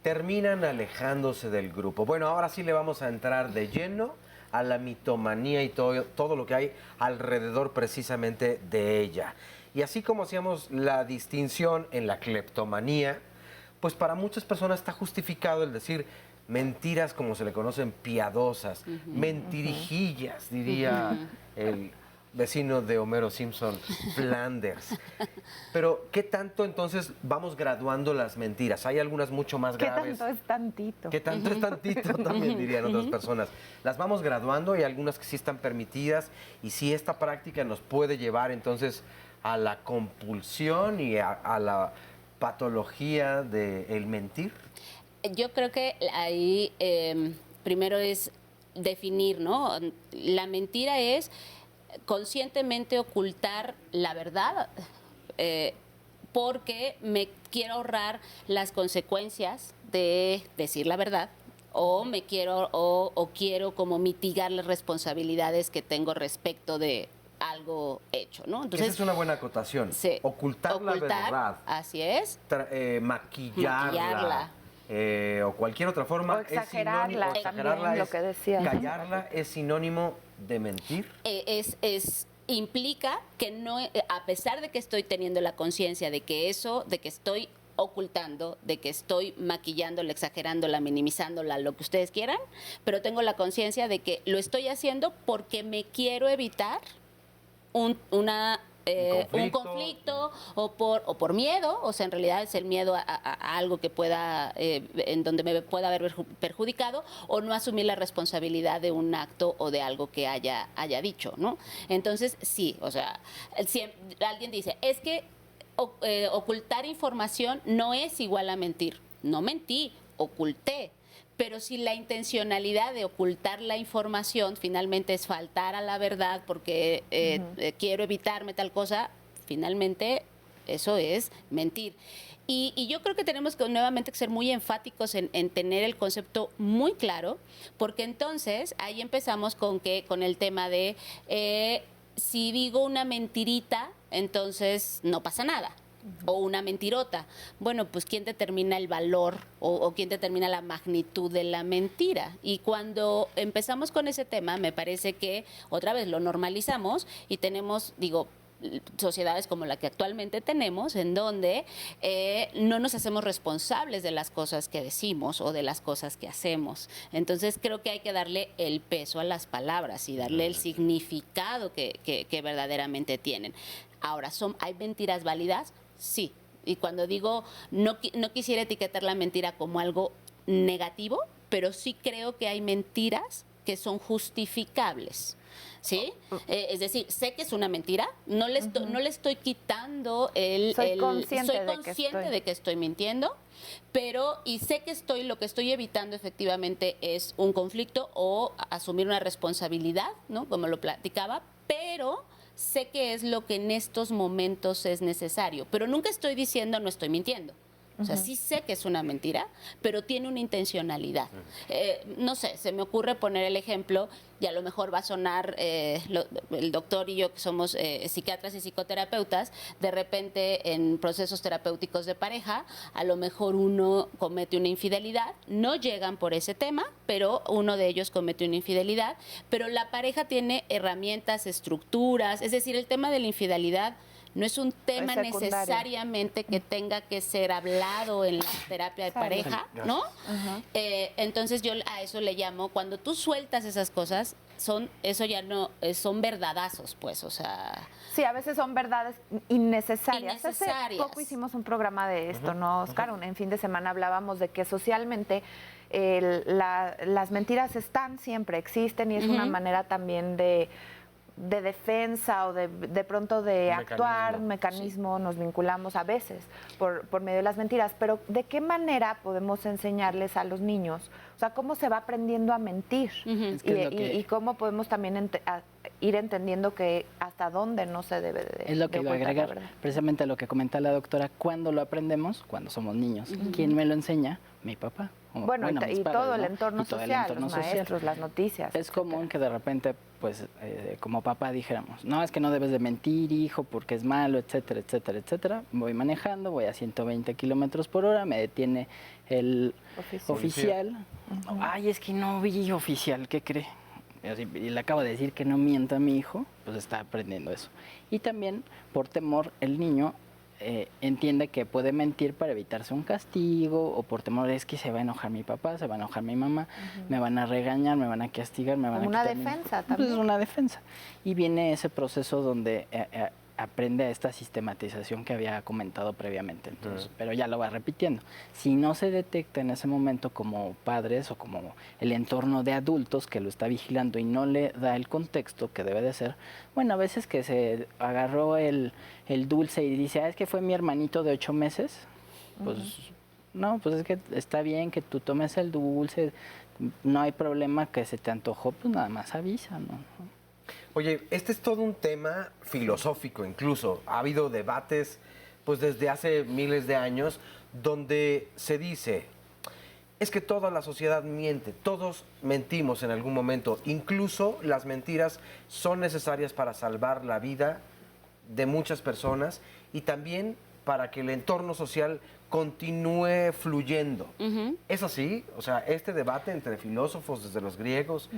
Terminan alejándose del grupo. Bueno, ahora sí le vamos a entrar de lleno a la mitomanía y todo lo que hay alrededor precisamente de ella. Y así como hacíamos la distinción en la cleptomanía, pues para muchas personas está justificado el decir mentiras como se le conocen piadosas, mentirijillas, diría el vecino de Homero Simpson, Flanders. Pero, ¿qué tanto entonces vamos graduando las mentiras? Hay algunas mucho más graves. ¿Qué tanto es tantito? ¿Qué tanto es tantito? También dirían otras personas. Las vamos graduando y algunas que sí están permitidas y si esta práctica nos puede llevar entonces a la compulsión y a la patología del mentir. Yo creo que ahí primero es definir, ¿no? La mentira es conscientemente ocultar la verdad porque me quiero ahorrar las consecuencias de decir la verdad o quiero como mitigar las responsabilidades que tengo respecto de algo hecho, ¿no? Entonces, esa es una buena acotación. Sí, ocultar la verdad. Así es. Maquillarla. O cualquier otra forma. O exagerarla, también, lo que decías. Callarla es sinónimo de mentir. Implica que no, a pesar de que estoy teniendo la conciencia de que estoy ocultando, de que estoy maquillándola, exagerándola, minimizándola, lo que ustedes quieran, pero tengo la conciencia de que lo estoy haciendo porque me quiero evitar un conflicto o por miedo, o sea, en realidad es el miedo a algo que pueda, en donde me pueda haber perjudicado, o no asumir la responsabilidad de un acto o de algo que haya dicho, ¿no? Entonces, sí, o sea, si alguien dice, es que ocultar información no es igual a mentir. No mentí, oculté. Pero si la intencionalidad de ocultar la información finalmente es faltar a la verdad porque quiero evitarme tal cosa, finalmente eso es mentir. Y yo creo que tenemos que nuevamente ser muy enfáticos en tener el concepto muy claro, porque entonces ahí empezamos con el tema de si digo una mentirita, entonces no pasa nada. O una mentirota. Bueno, pues ¿quién determina el valor o quién determina la magnitud de la mentira? Y cuando empezamos con ese tema, me parece que otra vez lo normalizamos y tenemos, sociedades como la que actualmente tenemos, en donde no nos hacemos responsables de las cosas que decimos o de las cosas que hacemos. Entonces creo que hay que darle el peso a las palabras y darle el significado que verdaderamente tienen. Ahora, ¿hay mentiras válidas? Sí. Y cuando digo, no quisiera etiquetar la mentira como algo negativo, pero sí creo que hay mentiras que son justificables. ¿Sí? Es decir, sé que es una mentira, no le estoy quitando soy consciente de que estoy mintiendo, pero y sé que lo que estoy evitando efectivamente es un conflicto o asumir una responsabilidad, ¿no? Como lo platicaba, pero sé que es lo que en estos momentos es necesario, pero nunca estoy diciendo no estoy mintiendo. O sea, sí sé que es una mentira, pero tiene una intencionalidad. No sé, se me ocurre poner el ejemplo, y a lo mejor va a sonar el doctor y yo, que somos psiquiatras y psicoterapeutas, de repente en procesos terapéuticos de pareja, a lo mejor uno comete una infidelidad, no llegan por ese tema, pero uno de ellos comete una infidelidad, pero la pareja tiene herramientas, estructuras, es decir, el tema de la infidelidad no es un tema necesariamente que tenga que ser hablado en la terapia de pareja, ¿no? Entonces yo a eso le llamo, cuando tú sueltas esas cosas, eso ya no, son verdadazos, pues, o sea... Sí, a veces son verdades innecesarias. Hace poco hicimos un programa de esto, ¿no, Oscar? En fin de semana hablábamos de que socialmente las mentiras siempre existen y es una manera también de defensa o de pronto de actuar, mecanismo, nos vinculamos a veces por medio de las mentiras, pero ¿de qué manera podemos enseñarles a los niños? O sea, ¿cómo se va aprendiendo a mentir? Y cómo podemos también ir entendiendo que hasta dónde no se debe de... Es lo que iba a agregar, precisamente lo que comenta la doctora, ¿cuándo lo aprendemos? Cuando somos niños. ¿Quién me lo enseña? Mi papá. Bueno, y padres, todo el entorno social, los maestros, las noticias. Es común que de repente, pues, como papá dijéramos, no, es que no debes de mentir, hijo, porque es malo, etcétera, etcétera, etcétera. Voy manejando, voy a 120 kilómetros por hora, me detiene el oficial. Ay, es que no vi oficial, ¿qué cree? Y le acabo de decir que no mienta a mi hijo, pues está aprendiendo eso. Y también, por temor, el niño entiende que puede mentir para evitarse un castigo, o por temor es que se va a enojar mi papá, se va a enojar mi mamá, me van a regañar, me van a castigar, me van a quitar. Una defensa también. Pues es una defensa. Y viene ese proceso donde aprende a esta sistematización que había comentado previamente, entonces, pero ya lo va repitiendo. Si no se detecta en ese momento como padres o como el entorno de adultos que lo está vigilando y no le da el contexto que debe de ser, bueno, a veces que se agarró el dulce y dice, es que fue mi hermanito de 8 meses, pues no, pues es que está bien que tú tomes el dulce, no hay problema, que se te antojó, pues nada más avisa, ¿no? Oye, este es todo un tema filosófico incluso. Ha habido debates pues desde hace miles de años donde se dice, es que toda la sociedad miente, todos mentimos en algún momento. Incluso las mentiras son necesarias para salvar la vida de muchas personas y también para que el entorno social continúe fluyendo. ¿Es así? O sea, este debate entre filósofos desde los griegos,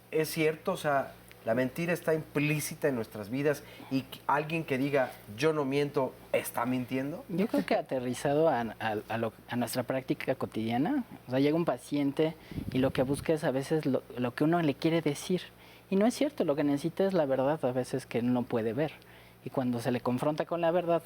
¿es cierto? O sea, la mentira está implícita en nuestras vidas y alguien que diga yo no miento, ¿está mintiendo? Yo creo que aterrizado a nuestra práctica cotidiana, o sea, llega un paciente y lo que busca es a veces lo que uno le quiere decir. Y no es cierto, lo que necesita es la verdad a veces que no puede ver. Y cuando se le confronta con la verdad,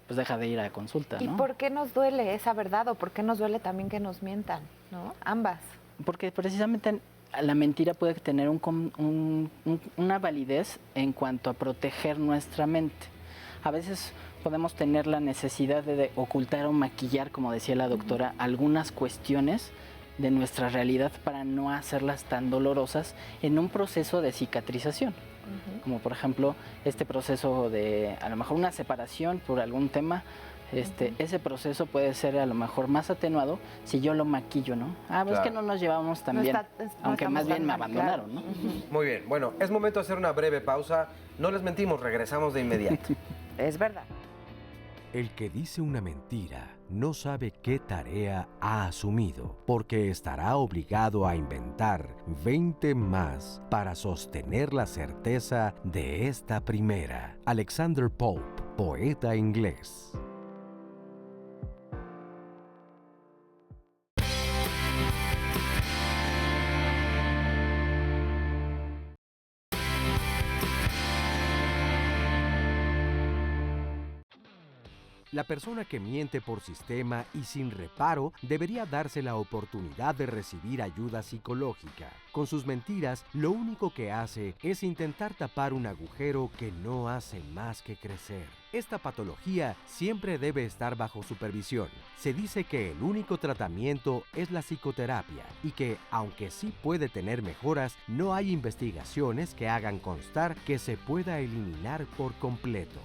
pues deja de ir a consulta, ¿no? ¿Y por qué nos duele esa verdad o por qué nos duele también que nos mientan, ¿no? Ambas. Porque precisamente la mentira puede tener una validez en cuanto a proteger nuestra mente. A veces podemos tener la necesidad de ocultar o maquillar, como decía la doctora, algunas cuestiones de nuestra realidad para no hacerlas tan dolorosas en un proceso de cicatrización. Como por ejemplo este proceso de a lo mejor una separación por algún tema. Ese proceso puede ser a lo mejor más atenuado si yo lo maquillo, ¿no? Pues es que no nos llevamos tan bien, aunque más bien me abandonaron, ¿no? Muy bien, bueno, es momento de hacer una breve pausa. No les mentimos, regresamos de inmediato. Es verdad. El que dice una mentira no sabe qué tarea ha asumido, porque estará obligado a inventar 20 más para sostener la certeza de esta primera. Alexander Pope, poeta inglés. La persona que miente por sistema y sin reparo debería darse la oportunidad de recibir ayuda psicológica. Con sus mentiras, lo único que hace es intentar tapar un agujero que no hace más que crecer. Esta patología siempre debe estar bajo supervisión. Se dice que el único tratamiento es la psicoterapia y que, aunque sí puede tener mejoras, no hay investigaciones que hagan constar que se pueda eliminar por completo.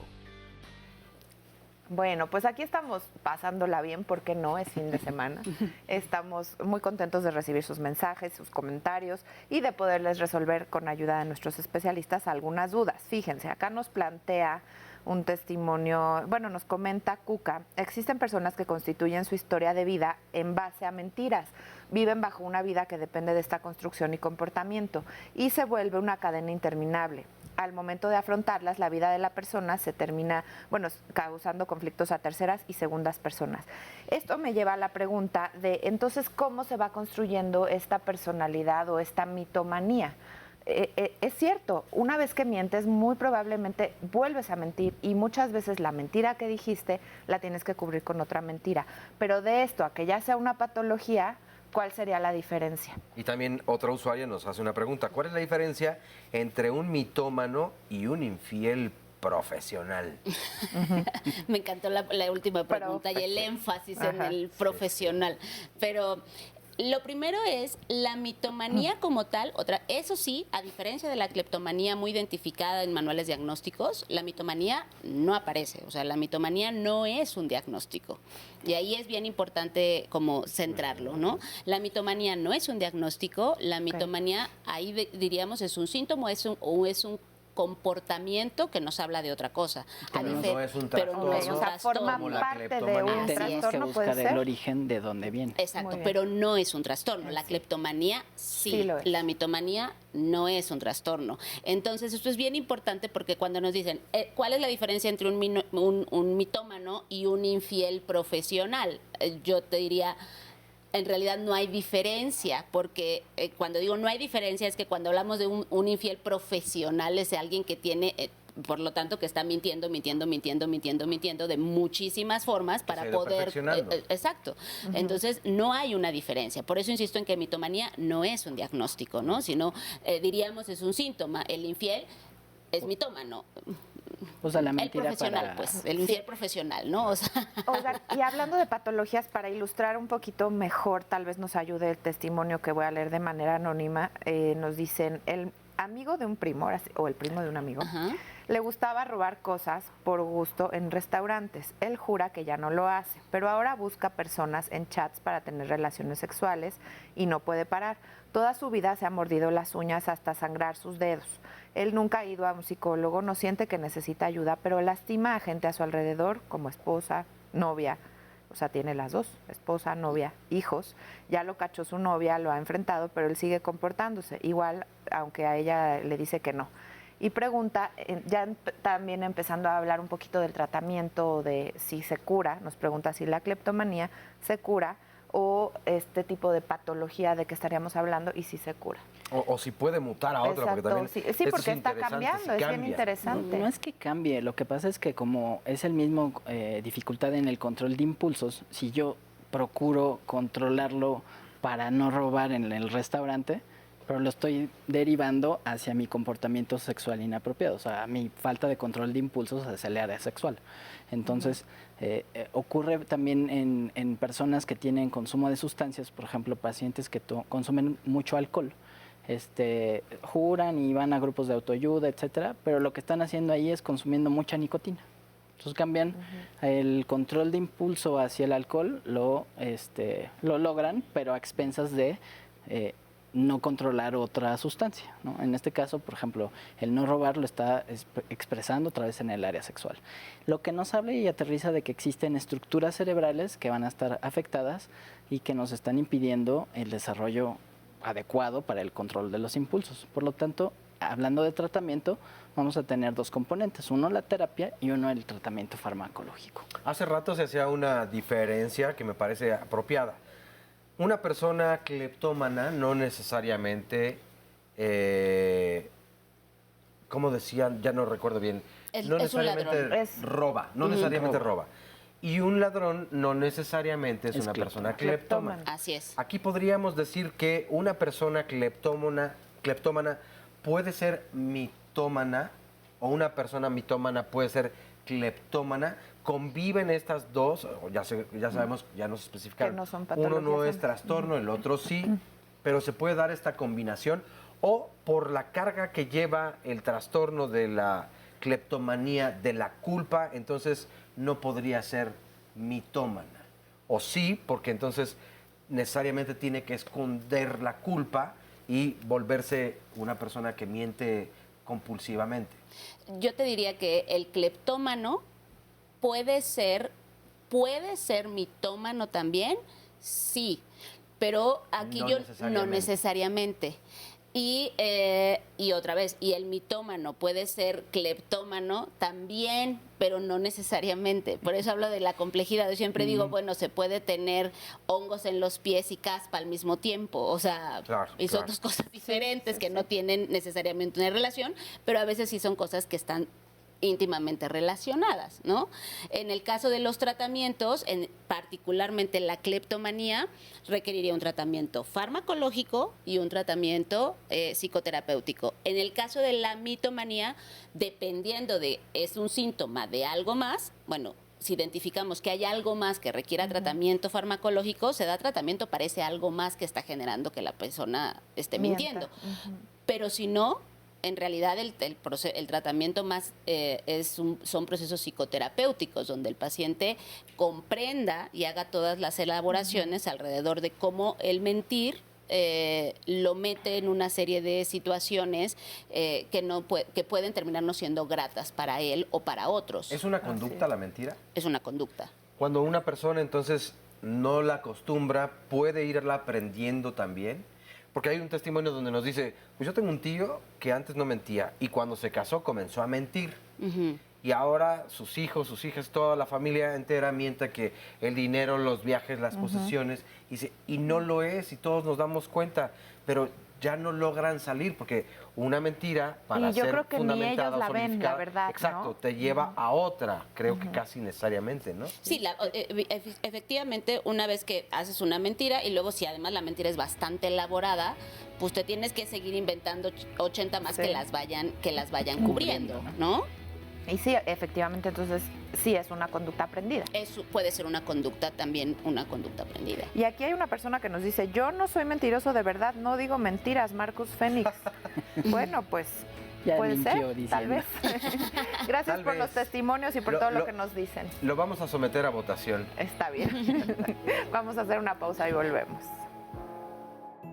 Bueno, pues aquí estamos pasándola bien, porque no es fin de semana. Estamos muy contentos de recibir sus mensajes, sus comentarios y de poderles resolver con ayuda de nuestros especialistas algunas dudas. Fíjense, acá nos plantea un testimonio, bueno, nos comenta Cuca, existen personas que constituyen su historia de vida en base a mentiras, viven bajo una vida que depende de esta construcción y comportamiento y se vuelve una cadena interminable. Al momento de afrontarlas, la vida de la persona se termina, bueno, causando conflictos a terceras y segundas personas. Esto me lleva a la pregunta de, entonces, ¿cómo se va construyendo esta personalidad o esta mitomanía? Es cierto, una vez que mientes, muy probablemente vuelves a mentir y muchas veces la mentira que dijiste la tienes que cubrir con otra mentira. Pero de esto a que ya sea una patología, ¿cuál sería la diferencia? Y también otro usuario nos hace una pregunta. ¿Cuál es la diferencia entre un mitómano y un infiel profesional? Me encantó la última pregunta y el énfasis en el profesional. Pero lo primero es la mitomanía como tal. Eso sí, a diferencia de la cleptomanía muy identificada en manuales diagnósticos, la mitomanía no aparece. O sea, la mitomanía no es un diagnóstico. Y ahí es bien importante como centrarlo, ¿no? La mitomanía no es un diagnóstico. La mitomanía, ahí diríamos, es un síntoma o es un comportamiento que nos habla de otra cosa. Pero no es un trastorno. O sea, forma como la parte de cleptomanía. un Tenemos que trastorno, ¿puede buscar el ser? origen de dónde viene. Exacto, pero no es un trastorno. La cleptomanía sí, lo es. la mitomanía no es un trastorno. Entonces, esto es bien importante porque cuando nos dicen, ¿cuál es la diferencia entre un mitómano y un infiel profesional? Yo te diría, en realidad no hay diferencia, porque cuando digo no hay diferencia es que cuando hablamos de un infiel profesional es alguien que tiene... por lo tanto, que está mintiendo de muchísimas formas para se ha ido poder... perfeccionando. Exacto. Entonces, no hay una diferencia. Por eso insisto en que mitomanía no es un diagnóstico, ¿no? Sino, diríamos, es un síntoma. El infiel es mitómano. O sea, la El mentira profesional, para... pues, el infiel profesional, ¿no? O sea, Oigan, y hablando de patologías, para ilustrar un poquito mejor, tal vez nos ayude el testimonio que voy a leer de manera anónima, nos dicen, el amigo de un primo, o el primo de un amigo, le gustaba robar cosas por gusto en restaurantes. Él jura que ya no lo hace, pero ahora busca personas en chats para tener relaciones sexuales y no puede parar. Toda su vida se ha mordido las uñas hasta sangrar sus dedos. Él nunca ha ido a un psicólogo, no siente que necesita ayuda, pero lastima a gente a su alrededor, como esposa, novia, o sea, tiene las dos, esposa, novia, hijos. Ya lo cachó su novia, lo ha enfrentado, pero él sigue comportándose igual, aunque a ella le dice que no. Y pregunta, ya también empezando a hablar un poquito del tratamiento, de si se cura, nos pregunta si la cleptomanía se cura o este tipo de patología de que estaríamos hablando y si se cura. O si puede mutar a otra, porque Exacto, también sí, esto porque es está interesante, cambiando, si es bien cambia. interesante. No es que cambie, lo que pasa es que como es el mismo dificultad en el control de impulsos, si yo procuro controlarlo para no robar en el restaurante, pero lo estoy derivando hacia mi comportamiento sexual inapropiado, o sea, mi falta de control de impulsos hacia el área sexual. Entonces, ocurre también en personas que tienen consumo de sustancias, por ejemplo, pacientes que consumen mucho alcohol. Juran y van a grupos de autoayuda, etcétera, pero lo que están haciendo ahí es consumiendo mucha nicotina. Entonces cambian el control de impulso hacia el alcohol, lo logran, pero a expensas de no controlar otra sustancia, ¿no? En este caso, por ejemplo, el no robar lo está expresando otra vez en el área sexual. Lo que nos habla y aterriza de que existen estructuras cerebrales que van a estar afectadas y que nos están impidiendo el desarrollo adecuado para el control de los impulsos. Por lo tanto, hablando de tratamiento, vamos a tener dos componentes, uno la terapia y uno el tratamiento farmacológico. Hace rato se hacía una diferencia que me parece apropiada. Una persona cleptómana no necesariamente, ¿cómo decían? Ya no recuerdo bien. No es un necesariamente ladrón. roba, no necesariamente roba. Y un ladrón no necesariamente es una persona cleptómana. Así es. Aquí podríamos decir que una persona cleptómana puede ser mitómana o una persona mitómana puede ser cleptómana. Conviven estas dos, ya sabemos, ya nos especificaron. Que no son uno no patologías. es trastorno, el otro sí, pero se puede dar esta combinación o por la carga que lleva el trastorno de la cleptomanía, de la culpa, entonces no podría ser mitómana. O sí, porque entonces necesariamente tiene que esconder la culpa y volverse una persona que miente compulsivamente. Yo te diría que el cleptómano puede ser mitómano también, sí, pero aquí No yo necesariamente. no necesariamente. Y otra vez, y el mitómano puede ser cleptómano también, pero no necesariamente. Por eso hablo de la complejidad. Yo siempre digo, bueno, se puede tener hongos en los pies y caspa al mismo tiempo. O sea, Claro, y son claro. dos cosas diferentes que no tienen necesariamente una relación, pero a veces sí son cosas que están íntimamente relacionadas, ¿no? En el caso de los tratamientos, particularmente la cleptomanía, requeriría un tratamiento farmacológico y un tratamiento psicoterapéutico. En el caso de la mitomanía, dependiendo de, es un síntoma de algo más, bueno, si identificamos que hay algo más que requiera tratamiento farmacológico, se da tratamiento para ese algo más que está generando que la persona esté mintiendo. Pero si no, en realidad el tratamiento más son procesos psicoterapéuticos donde el paciente comprenda y haga todas las elaboraciones alrededor de cómo el mentir lo mete en una serie de situaciones que pueden terminar no siendo gratas para él o para otros. ¿Es una conducta la mentira? Es una conducta. Cuando una persona entonces no la acostumbra, ¿puede irla aprendiendo también? Porque hay un testimonio donde nos dice, pues yo tengo un tío que antes no mentía y cuando se casó comenzó a mentir. Y ahora sus hijos, sus hijas, toda la familia entera miente que el dinero, los viajes, las posesiones, y no lo es y todos nos damos cuenta, pero ya no logran salir porque una mentira para Y yo ser creo que ni fundamentada ellos la o ven, la solidificada, verdad, exacto, ¿no? te lleva a otra, creo que casi necesariamente, ¿no? Sí, efectivamente, una vez que haces una mentira y luego si además la mentira es bastante elaborada, pues te tienes que seguir inventando 80 más Sí. que las vayan cubriendo, ¿no? Y sí, efectivamente, entonces sí es una conducta aprendida. Eso puede ser una conducta también, una conducta aprendida. Y aquí hay una persona que nos dice, yo no soy mentiroso de verdad, no digo mentiras, Marcus Fénix. Bueno, pues Ya puede mintió, ser, dicen. tal vez. Gracias Tal por vez. los testimonios y por Lo- todo lo lo- que nos dicen. Lo vamos a someter a votación. Está bien. Vamos a hacer una pausa y volvemos.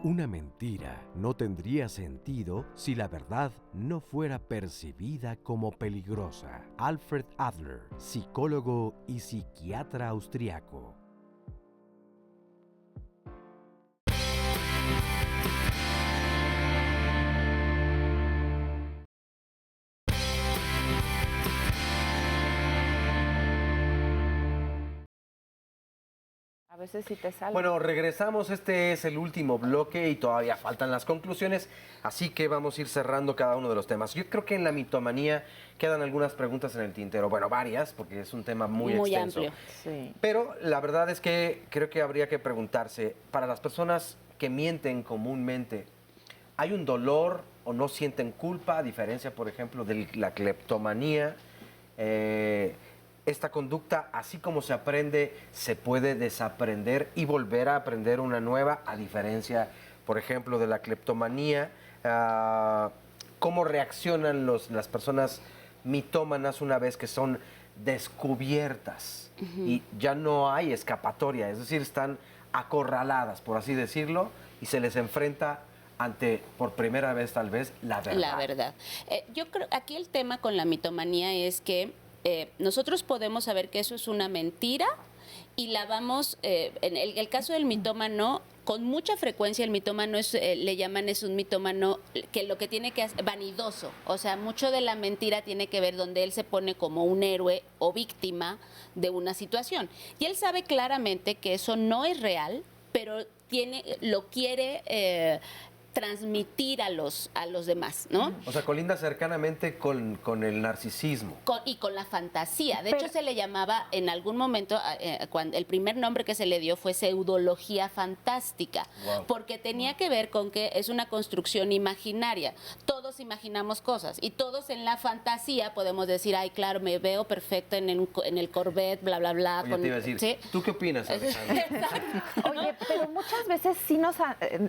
Una mentira no tendría sentido si la verdad no fuera percibida como peligrosa. Alfred Adler, psicólogo y psiquiatra austriaco. A veces sí te sale. Bueno, regresamos, este es el último bloque y todavía faltan las conclusiones, así que vamos a ir cerrando cada uno de los temas. Yo creo que en la mitomanía quedan algunas preguntas en el tintero, bueno, varias, porque es un tema muy extenso. amplio. Sí. Pero la verdad es que creo que habría que preguntarse, para las personas que mienten comúnmente, ¿hay un dolor o no sienten culpa, a diferencia, por ejemplo, de la cleptomanía? Esta conducta, así como se aprende, se puede desaprender y volver a aprender una nueva, a diferencia, por ejemplo, de la cleptomanía. ¿Cómo reaccionan las personas mitómanas una vez que son descubiertas? Y ya no hay escapatoria, es decir, están acorraladas, por así decirlo, y se les enfrenta ante, por primera vez tal vez, la verdad. La verdad. Yo creo, aquí el tema con la mitomanía es que nosotros podemos saber que eso es una mentira y la vamos, en el caso del mitómano, con mucha frecuencia el mitómano le llaman es un mitómano que lo que tiene que hacer, vanidoso, o sea, mucho de la mentira tiene que ver donde él se pone como un héroe o víctima de una situación. Y él sabe claramente que eso no es real, pero lo quiere transmitir a los demás, ¿no? O sea, colinda cercanamente con el narcisismo. Y con la fantasía. De hecho, se le llamaba en algún momento, cuando el primer nombre que se le dio fue pseudología fantástica, Wow. porque tenía que ver con que es una construcción imaginaria. Todos imaginamos cosas y todos en la fantasía podemos decir, ay, claro, me veo perfecta en el Corvette, bla, bla, bla. Oye, te iba a decir, ¿sí? ¿tú qué opinas, Alejandra? Oye, pero muchas veces sí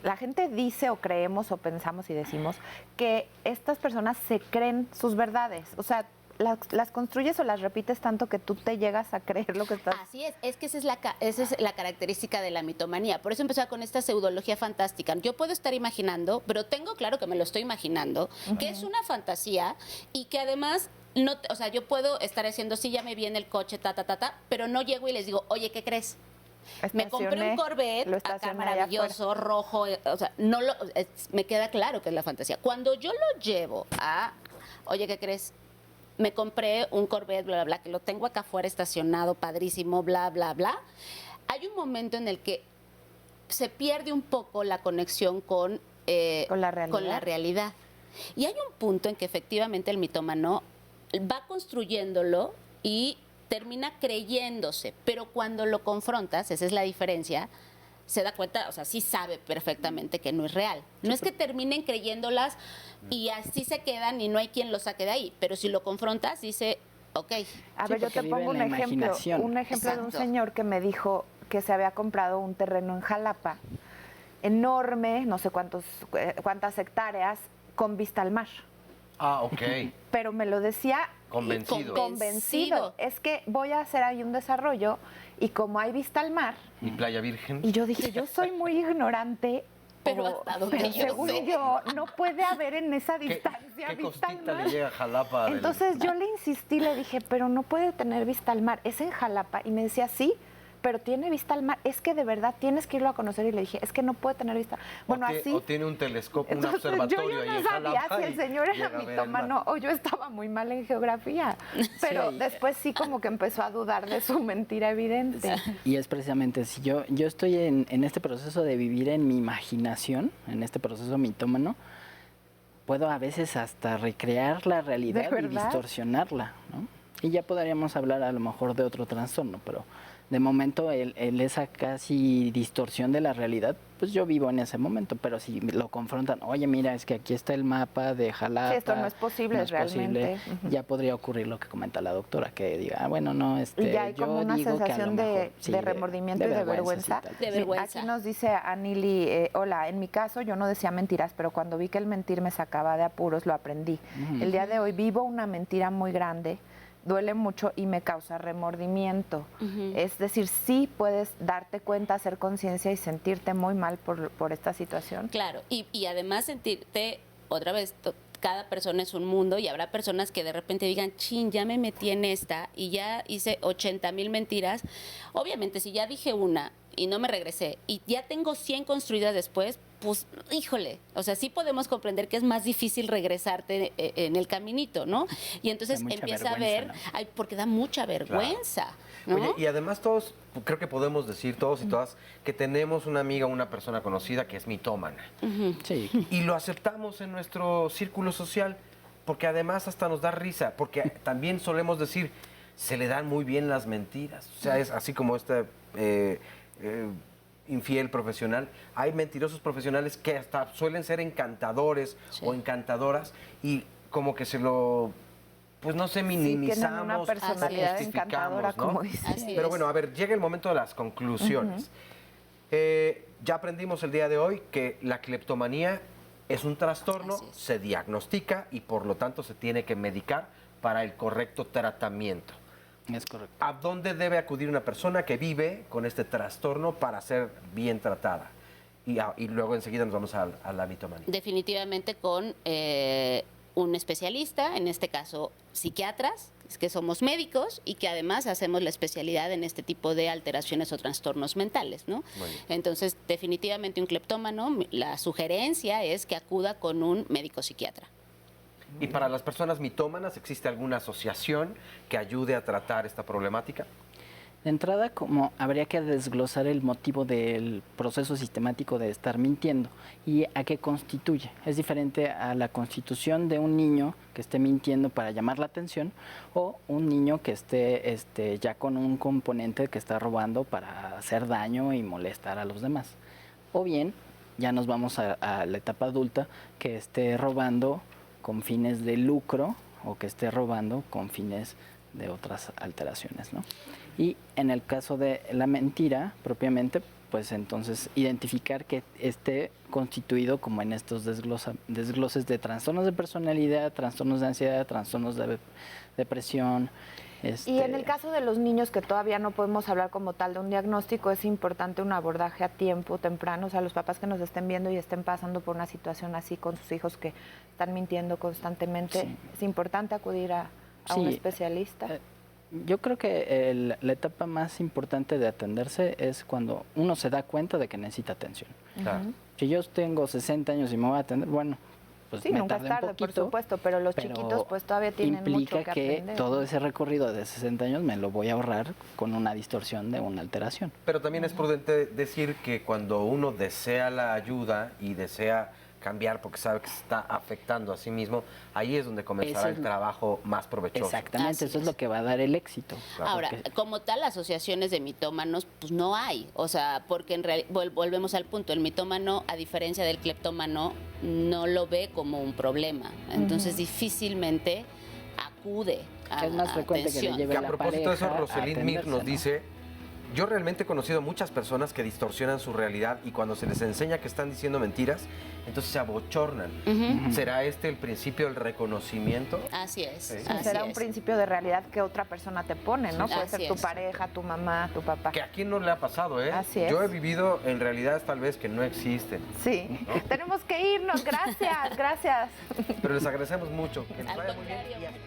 la gente dice o creemos o pensamos y decimos que estas personas se creen sus verdades. O sea, las construyes o las repites tanto que tú te llegas a creer lo que estás... Así es que esa es la característica de la mitomanía. Por eso empezó con esta pseudología fantástica. Yo puedo estar imaginando, pero tengo claro que me lo estoy imaginando, que es una fantasía y que además... No, o sea, yo puedo estar haciendo, sí, ya me vi en el coche, pero no llego y les digo, oye, ¿qué crees? Me compré un Corvette acá maravilloso, rojo, o sea, me queda claro que es la fantasía. Cuando yo lo llevo a, oye, ¿qué crees? Me compré un Corvette, bla, bla, bla, que lo tengo acá afuera estacionado, padrísimo, bla, bla, bla. Hay un momento en el que se pierde un poco la conexión con la realidad. Y hay un punto en que efectivamente el mitómano va construyéndolo y termina creyéndose, pero cuando lo confrontas, esa es la diferencia, se da cuenta, o sea, sí sabe perfectamente que no es real. No es que terminen creyéndolas y así se quedan y no hay quien lo saque de ahí, pero si lo confrontas, dice, ok. A ver, yo te pongo un ejemplo de un señor que me dijo que se había comprado un terreno en Jalapa, enorme, no sé cuántas hectáreas, con vista al mar. Ah, ok. Pero me lo decía convencido. Es que voy a hacer ahí un desarrollo y como hay vista al mar. ¿Y Playa Virgen? Y yo dije, yo soy muy ignorante. Pero hasta donde según yo, no puede haber en esa distancia ¿Qué vista al mar. le llega a Jalapa? Entonces yo le insistí, le dije, pero no puede tener vista al mar. Es en Jalapa. Y me decía, sí, pero tiene vista al mar. Es que de verdad tienes que irlo a conocer. Y le dije, es que no puede tener vista. Bueno, así. O tiene un telescopio, un entonces, observatorio yo ahí no en sabía Jalapa. si el señor era mitómano o yo estaba muy mal en geografía. Pero Sí. después sí como que empezó a dudar de su mentira evidente. Y es precisamente, si yo estoy en este proceso de vivir en mi imaginación, en este proceso mitómano, puedo a veces hasta recrear la realidad y distorsionarla, ¿no? Y ya podríamos hablar a lo mejor de otro trastorno, pero de momento esa casi distorsión de la realidad, pues yo vivo en ese momento, pero si lo confrontan, oye, mira, es que aquí está el mapa de Jalapa. Sí, esto no es posible realmente. Ya podría ocurrir lo que comenta la doctora, que diga, bueno, no, y ya hay como una sensación de remordimiento y de vergüenza. De vergüenza. Aquí nos dice Anili, hola, en mi caso yo no decía mentiras, pero cuando vi que el mentir me sacaba de apuros, lo aprendí. El día de hoy vivo una mentira muy grande, duele mucho y me causa remordimiento. Es decir, sí puedes darte cuenta, hacer conciencia y sentirte muy mal por esta situación. Claro, y además sentirte, otra vez, cada persona es un mundo y habrá personas que de repente digan, chin, ya me metí en esta y ya hice 80,000 mentiras. Obviamente, si ya dije una y no me regresé y ya tengo 100 construidas después, pues, híjole, o sea, sí podemos comprender que es más difícil regresarte en el caminito, ¿no? Y entonces empieza a ver, porque da mucha vergüenza, ¿no? Oye, y además todos, creo que podemos decir, todos y todas, que tenemos una amiga o una persona conocida que es mitómana. Sí. Y lo aceptamos en nuestro círculo social, porque además hasta nos da risa, porque también solemos decir, se le dan muy bien las mentiras. O sea, es así como infiel profesional. Hay mentirosos profesionales que hasta suelen ser encantadores o encantadoras y como que se lo, pues no sé, minimizamos. Sí, tienen una personalidad encantadora, ¿no? como dice. Pero bueno, a ver, llega el momento de las conclusiones. Ya aprendimos el día de hoy que la cleptomanía es un trastorno, se diagnostica y por lo tanto se tiene que medicar para el correcto tratamiento. Es correcto. ¿A dónde debe acudir una persona que vive con este trastorno para ser bien tratada? Y luego enseguida nos vamos a la mitomanía. Definitivamente con un especialista, en este caso psiquiatras, es que somos médicos y que además hacemos la especialidad en este tipo de alteraciones o trastornos mentales, ¿no? Entonces, definitivamente un cleptómano, la sugerencia es que acuda con un médico psiquiatra. ¿Y para las personas mitómanas existe alguna asociación que ayude a tratar esta problemática? De entrada, como habría que desglosar el motivo del proceso sistemático de estar mintiendo y a qué constituye. Es diferente a la constitución de un niño que esté mintiendo para llamar la atención o un niño que esté ya con un componente que está robando para hacer daño y molestar a los demás. O bien, ya nos vamos a la etapa adulta, que esté robando con fines de lucro o que esté robando con fines de otras alteraciones, ¿no? Y en el caso de la mentira, propiamente, pues entonces identificar que esté constituido como en estos desgloses de trastornos de personalidad, trastornos de ansiedad, trastornos de depresión. Y en el caso de los niños que todavía no podemos hablar como tal de un diagnóstico, es importante un abordaje a tiempo, temprano. O sea, los papás que nos estén viendo y estén pasando por una situación así con sus hijos que están mintiendo constantemente, Sí. es importante acudir a un Sí, especialista. Yo creo que la etapa más importante de atenderse es cuando uno se da cuenta de que necesita atención. Claro. Si yo tengo 60 años y me voy a atender, bueno, pues Sí, me nunca es tardé tarde, un poquito, por supuesto, pero los chiquitos pues todavía tienen mucho implica que que aprender. todo ese recorrido de 60 años me lo voy a ahorrar con una distorsión de una alteración. Pero también es prudente decir que cuando uno desea la ayuda y desea cambiar porque sabe que se está afectando a sí mismo, ahí es donde comenzará Eso el trabajo más provechoso. Exactamente, Así eso es es. lo que va a dar el éxito. Ahora, Porque- como tal, asociaciones de mitómanos, pues no hay. O sea, porque en volvemos al punto, el mitómano, a diferencia del cleptómano, no lo ve como un problema. Entonces, difícilmente acude a Es más frecuente que le atención. lleve Que a la propósito de eso, pareja a Roselyn Mir nos atenderse, ¿no? dice, yo realmente he conocido muchas personas que distorsionan su realidad y cuando se les enseña que están diciendo mentiras, entonces se abochornan. ¿Será este el principio del reconocimiento? Así es. Sí. así Será un es. principio de realidad que otra persona te pone, ¿no? Puede Así ser tu es. pareja, tu mamá, tu papá. Que a quién no le ha pasado, ¿eh? Así es. Yo he vivido en realidades tal vez que no existen, Sí, tenemos que irnos, gracias, gracias. pero les agradecemos mucho. Que les Al vaya muy bien contrario. y hasta-